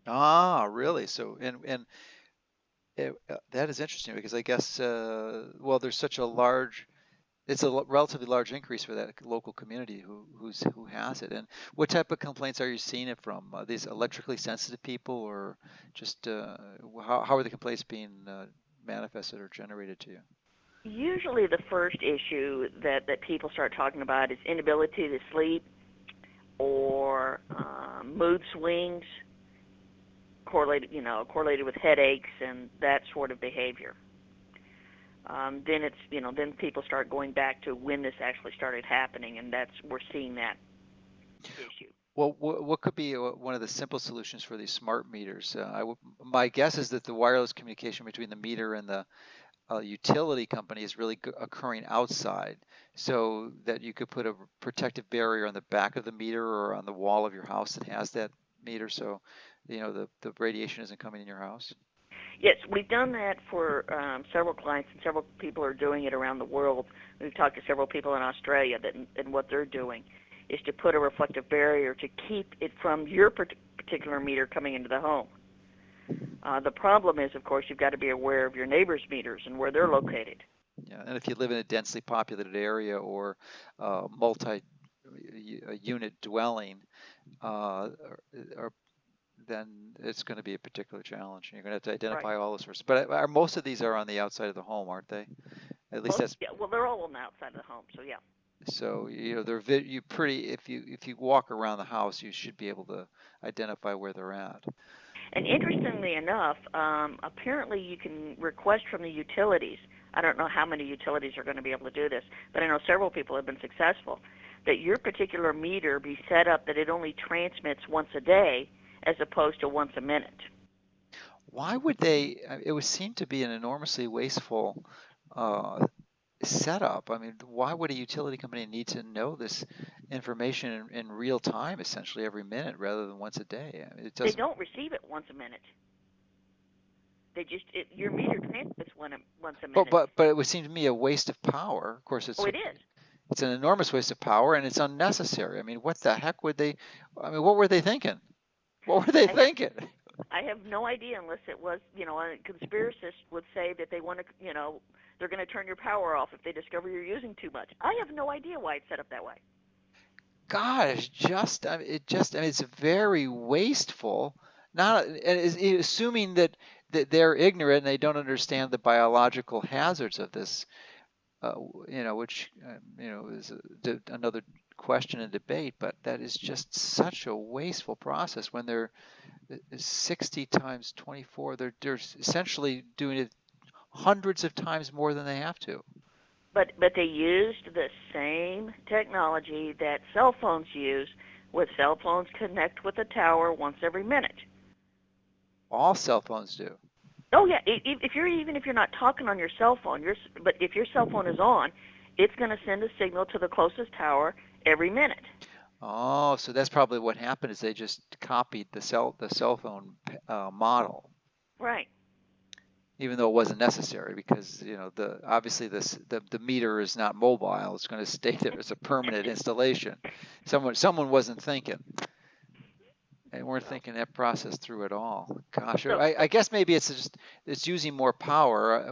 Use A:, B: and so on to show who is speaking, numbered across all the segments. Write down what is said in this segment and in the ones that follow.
A: Ah, really? So, and that is interesting because I guess, well, there's such a large, it's a relatively large increase for that local community who has it. And what type of complaints are you seeing it from? These electrically sensitive people, or just how are the complaints being manifested or generated to you?
B: Usually, the first issue that people start talking about is inability to sleep or mood swings correlated with headaches and that sort of behavior. Then then people start going back to when this actually started happening, and that's we're seeing that issue.
A: Well, what could be one of the simple solutions for these smart meters? My guess is that the wireless communication between the meter and the utility company is really occurring outside, so that you could put a protective barrier on the back of the meter or on the wall of your house that has that meter, so the radiation isn't coming in your house.
B: Yes, we've done that for several clients, and several people are doing it around the world. We've talked to several people in Australia and what they're doing is to put a reflective barrier to keep it from your particular meter coming into the home. The problem is, of course, you've got to be aware of your neighbors' meters and where they're located.
A: Yeah, and if you live in a densely populated area or multi-unit dwelling, or then it's going to be a particular challenge. You're going to have to
B: Right.
A: identify all those first. But most of these are on the outside of the home, aren't they? At least
B: Most,
A: that's
B: yeah, well, they're all on the outside of the home, so yeah.
A: so. They're you pretty. If you walk around the house, you should be able to identify where they're at.
B: And interestingly enough, apparently you can request from the utilities. I don't know how many utilities are going to be able to do this, but I know several people have been successful. That your particular meter be set up that it only transmits once a day as opposed to once a minute.
A: Why would they? It would seem to be an enormously wasteful uh, setup. I mean, why would a utility company need to know this information in real time, essentially every minute, rather than once a day? I mean, it
B: They
A: doesn't.
B: don't receive it once a minute. Your meter transmits once a
A: But
B: minute.
A: but but it would seem to me a waste of power. Of course,
B: Oh, it is.
A: it's an enormous waste of power, and it's unnecessary. I mean, what the heck would they? I mean, what were they thinking? What were they
B: I have
A: thinking?
B: I have no idea unless it was, a conspiracist would say that they want to, they're going to turn your power off if they discover you're using too much. I have no idea why it's set up that way.
A: Gosh, just I mean, I mean, it's very wasteful. Not and assuming that they're ignorant and they don't understand the biological hazards of this, which is another question and debate. But that is just such a wasteful process when they're 60 times 24. They're essentially doing it hundreds of times more than they have to.
B: But they used the same technology that cell phones use, with cell phones connect with a tower once every minute.
A: All cell phones do.
B: Oh yeah, if you're even if you're not talking on your cell phone, but if your cell phone is on, it's going to send a signal to the closest tower every minute.
A: Oh, so that's probably what happened is they just copied the cell phone model,
B: Right.
A: even though it wasn't necessary because the obviously the meter is not mobile. It's going to stay there as a permanent installation. Someone wasn't thinking. They weren't
B: So
A: thinking that process through at all. Gosh,
B: so
A: I guess maybe it's using more power.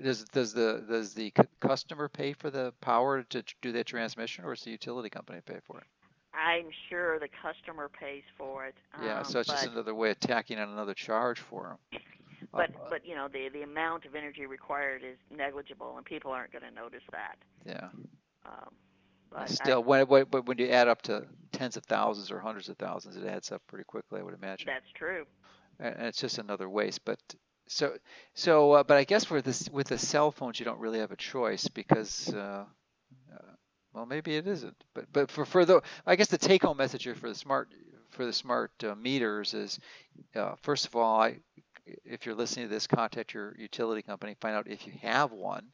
A: Does the customer pay for the power to do that transmission, or is the utility company pay for it?
B: I'm sure the customer pays for it,
A: Yeah, so it's just
B: but
A: another way of tacking on another charge for them.
B: but the amount of energy required is negligible, and people aren't going to notice that.
A: Yeah,
B: Um, but I
A: still, when you add up to tens of thousands or hundreds of thousands, it adds up pretty quickly, I would imagine.
B: That's true.
A: And it's just another waste. But so but I guess with the cell phones, you don't really have a choice because well, maybe it isn't. But for the I guess the take home message here for the smart meters is first of all, if you're listening to this, contact your utility company, find out if you have one.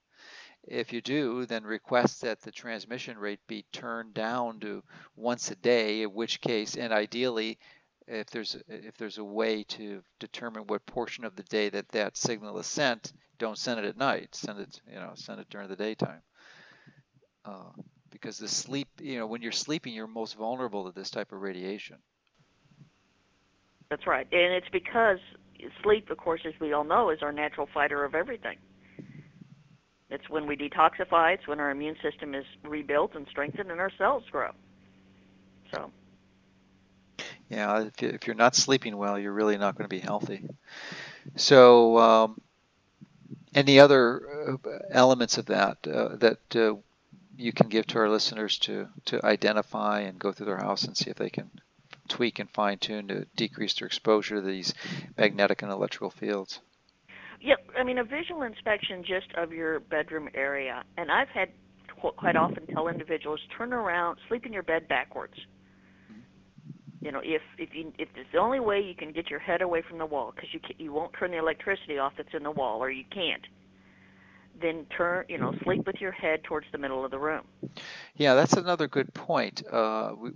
A: If you do, then request that the transmission rate be turned down to once a day, in which case, and ideally, if there's a way to determine what portion of the day that signal is sent, don't send it at night. Send it during the daytime. Uh, because the sleep, when you're sleeping, you're most vulnerable to this type of radiation.
B: That's right. And it's because sleep, of course, as we all know, is our natural fighter of everything. It's when we detoxify, it's when our immune system is rebuilt and strengthened and our cells grow. So,
A: Yeah, if you're not sleeping well, you're really not going to be healthy. So, any other elements of that you can give to our listeners to identify and go through their house and see if they can tweak and fine tune to decrease their exposure to these magnetic and electrical fields?
B: yeah, I mean, a visual inspection just of your bedroom area, and I've had quite often tell individuals turn around, sleep in your bed backwards. You know, if it's the only way you can get your head away from the wall, because you won't turn the electricity off that's in the wall, or you can't, then sleep with your head towards the middle of the room.
A: Yeah, that's another good point.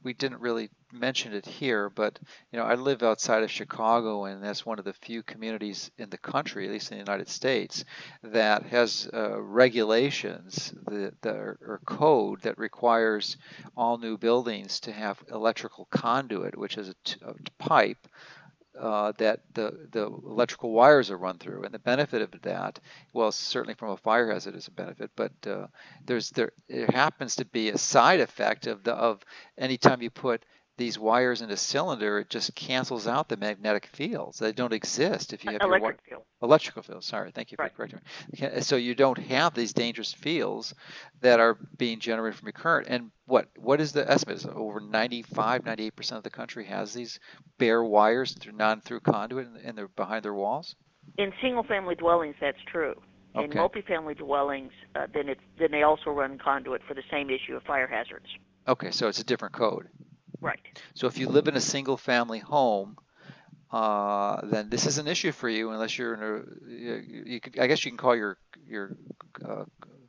A: We didn't really mention it here, but I live outside of Chicago, and that's one of the few communities in the country, at least in the United States, that has regulations or code that requires all new buildings to have electrical conduit, which is a pipe that the electrical wires are run through. And the benefit of that, well, certainly from a fire hazard is a benefit, but there happens to be a side effect of anytime you put these wires in a cylinder, it just cancels out the magnetic fields. They don't exist if you have your
B: Electric field.
A: electrical fields. Sorry, thank you for
B: Right.
A: correcting me. So you don't have these dangerous fields that are being generated from your current. And what is the estimate? Is it over 95, 98% of the country has these bare wires through non-through conduit and they're behind their walls?
B: In single-family dwellings, that's true. In
A: Okay.
B: multifamily dwellings, then they also run conduit for the same issue of fire hazards.
A: Okay, so it's a different code.
B: Right.
A: So if you live in a single family home, then this is an issue for you unless you're in you could, I guess you can call your uh,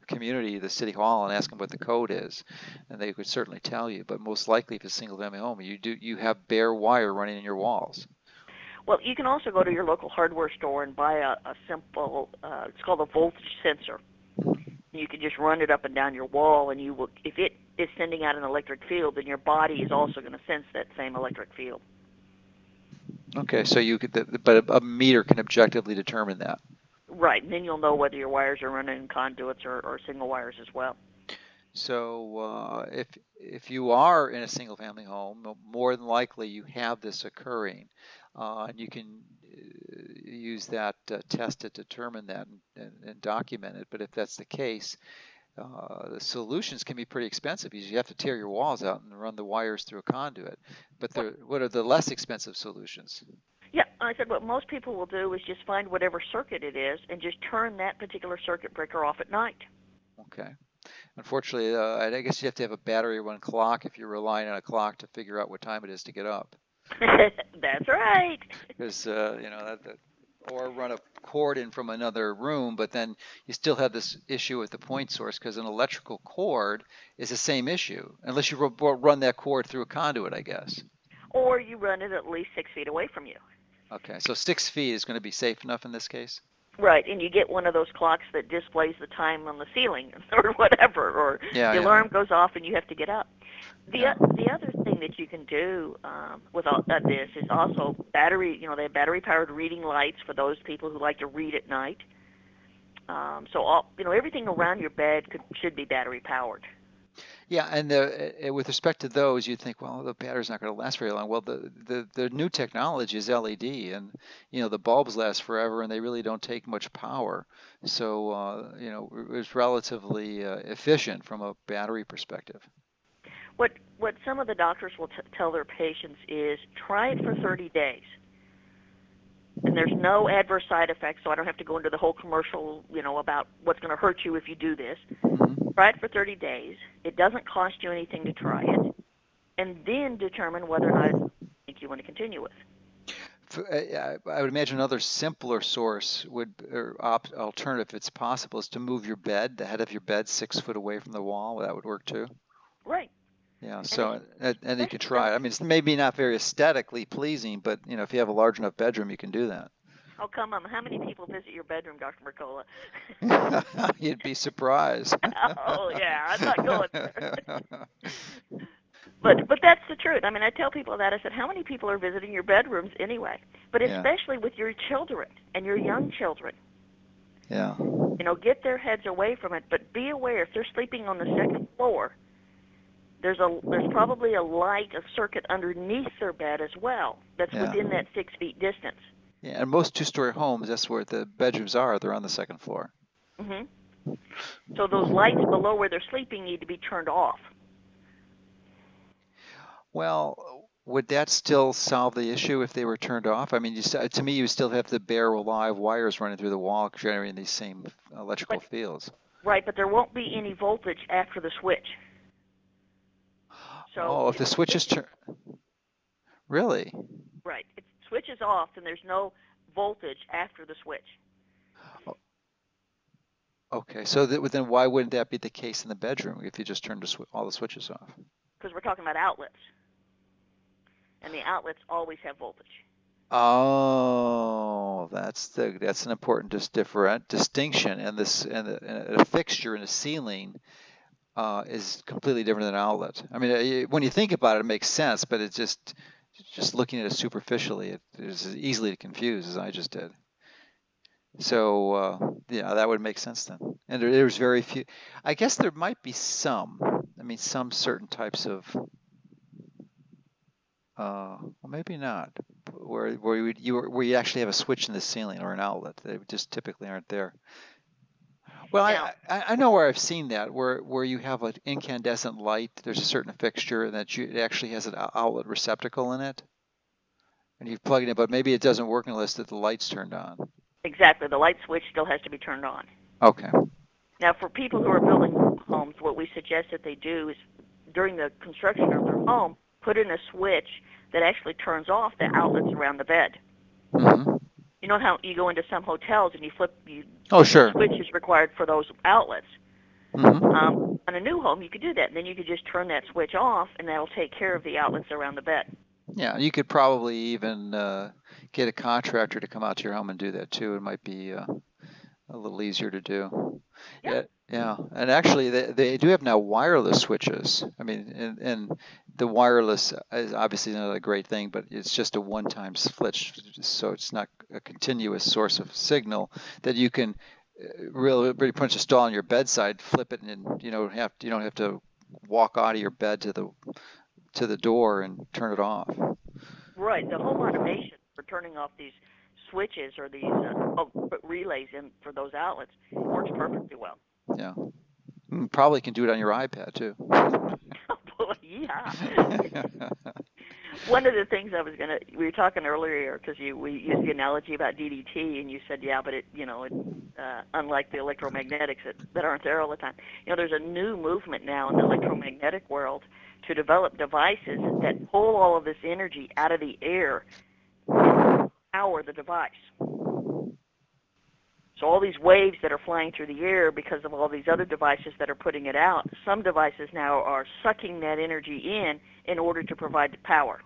A: community, the city hall, and ask them what the code is, and they could certainly tell you. But most likely, if it's a single family home, you have bare wire running in your walls.
B: Well, you can also go to your local hardware store and buy a simple, it's called a voltage sensor. You can just run it up and down your wall, and if it is sending out an electric field, then your body is also going to sense that same electric field.
A: Okay, so you could, but a meter can objectively determine that.
B: Right, and then you'll know whether your wires are running in conduits or single wires as well.
A: So if you are in a single family home, more than likely you have this occurring, and you can use that test to determine that and document it. But if that's the case, the solutions can be pretty expensive because you have to tear your walls out and run the wires through a conduit. But what are the less expensive solutions?
B: Yeah, I said what most people will do is just find whatever circuit it is and just turn that particular circuit breaker off at night.
A: Okay. Unfortunately, I guess you have to have a battery run clock if you're relying on a clock to figure out what time it is to get up.
B: That's right.
A: Because or run a cord in from another room, but then you still have this issue with the point source because an electrical cord is the same issue unless you run that cord through a conduit, I guess.
B: Or you run it at least 6 feet away from you.
A: Okay, so 6 feet is going to be safe enough in this case.
B: Right, and you get one of those clocks that displays the time on the ceiling or whatever, or
A: Yeah,
B: the
A: yeah,
B: alarm goes off and you have to get up.
A: yeah.
B: The other thing that you can do with all this is also battery. They have battery powered reading lights for those people who like to read at night. So everything around your bed should be battery powered.
A: Yeah, and with respect to those, you'd think, well, the battery's not going to last very long. Well, the new technology is LED, and the bulbs last forever, and they really don't take much power. So it's relatively efficient from a battery perspective.
B: What some of the doctors will tell their patients is try it for 30 days. And there's no adverse side effects, so I don't have to go into the whole commercial, about what's going to hurt you if you do this.
A: Mm-hmm.
B: Try it for 30 days. It doesn't cost you anything to try it, and then determine whether or not it's something you think you want to continue with.
A: I would imagine another simpler source or alternative, if it's possible, is to move your bed, the head of your bed, 6 foot away from the wall. That would work too.
B: Right.
A: Yeah,
B: And
A: so and you can
B: especially,
A: try it. I mean, it's maybe not very aesthetically pleasing, but if you have a large enough bedroom, you can do that.
B: oh, come on. How many people visit your bedroom, Dr. Mercola?
A: You'd be surprised.
B: Oh, yeah, I'm not going there. But that's the truth. I mean, I tell people that. I said, how many people are visiting your bedrooms anyway? But
A: Yeah,
B: especially with your children and your young children.
A: yeah,
B: Get their heads away from it, but be aware if they're sleeping on the second floor, there's probably a light, a circuit underneath their bed as well that's
A: yeah.
B: within that 6 feet distance.
A: Yeah, and most two-story homes, that's where the bedrooms are. They're on the second floor.
B: hmm So those lights below where they're sleeping need to be turned off.
A: Well, would that still solve the issue if they were turned off? I mean, to me, you still have the bare live wires running through the wall, generating these same electrical
B: But
A: fields.
B: right, but there won't be any voltage after the switch. So
A: Oh, if
B: if
A: the
B: the
A: switch
B: switch
A: is turned, really?
B: right, if the switch is off, then there's no voltage after the switch
A: O- Okay, so then why wouldn't that be the case in the bedroom if you just turned all the switches off?
B: because we're talking about outlets, and the outlets always have voltage.
A: Oh, that's an important different distinction, and and a fixture in a ceiling is completely different than an outlet. I mean, when you think about it, it makes sense, but it's just looking at it superficially, it is easily to confuse, as I just did. So yeah, that would make sense then. And there's very few. I guess there might be some. I mean, some certain types of. Well, maybe not. Where you actually have a switch in the ceiling or an outlet. They just typically aren't there. Well,
B: Now,
A: I know where I've seen that, where you have an incandescent light. There's a certain fixture it actually has an outlet receptacle in it, and you plug it in, but maybe it doesn't work unless the light's turned on.
B: exactly, the light switch still has to be turned on.
A: Okay.
B: Now, for people who are building homes, what we suggest that they do is during the construction of their home, put in a switch that actually turns off the outlets around the bed.
A: Hmm.
B: You know how you go into some hotels and
A: Oh,
B: the
A: sure.
B: switch is required for those outlets.
A: Hmm.
B: On a new home, you could do that, and then you could just turn that switch off, and that'll take care of the outlets around the bed.
A: Yeah, you could probably even get a contractor to come out to your home and do that too. It might be a little easier to do.
B: Yeah,
A: Yeah, yeah, and actually they do have now wireless switches. I mean, and the wireless is obviously not a great thing, but it's just a one-time switch, so it's not a continuous source of signal that you can really pretty much install on your bedside, flip it, and you don't have to walk out of your bed to the door and turn it off.
B: right. The home automation for turning off these switches or these relays in for those outlets works perfectly well.
A: Yeah, probably can do it on your iPad too.
B: Oh boy, yeah. One of the things we were talking earlier because we used the analogy about DDT, and you said, yeah, but unlike the electromagnetics that aren't there all the time. There's a new movement now in the electromagnetic world to develop devices that pull all of this energy out of the air and power the device. So all these waves that are flying through the air because of all these other devices that are putting it out, some devices now are sucking that energy in order to provide the power.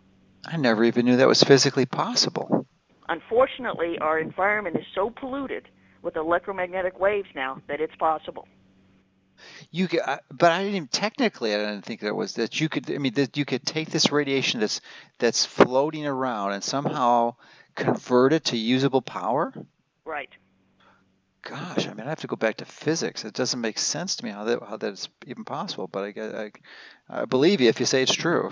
A: I never even knew that was physically possible.
B: Unfortunately, our environment is so polluted with electromagnetic waves now that it's possible.
A: But technically, I didn't think that was that you could. I mean, that you could take this radiation that's floating around and somehow convert it to usable power.
B: Right.
A: Gosh, I mean, I have to go back to physics. It doesn't make sense to me how that's even possible. But I believe you if you say it's true.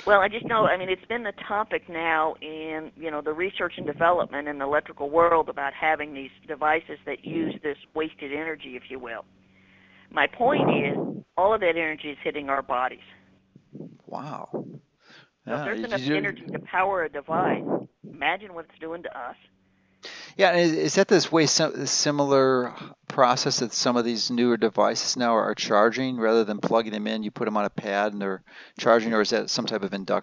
B: Well, I just know, I mean, it's been the topic now in, the research and development in the electrical world about having these devices that use this wasted energy, if you will. My point is, all of that energy is hitting our bodies.
A: Wow.
B: So if
A: Yeah.
B: there's enough energy to power a device, imagine what it's doing to us.
A: Yeah. Is that this way similar process that some of these newer devices now are charging rather than plugging them in? You put them on a pad and they're charging, or is that some type of induction?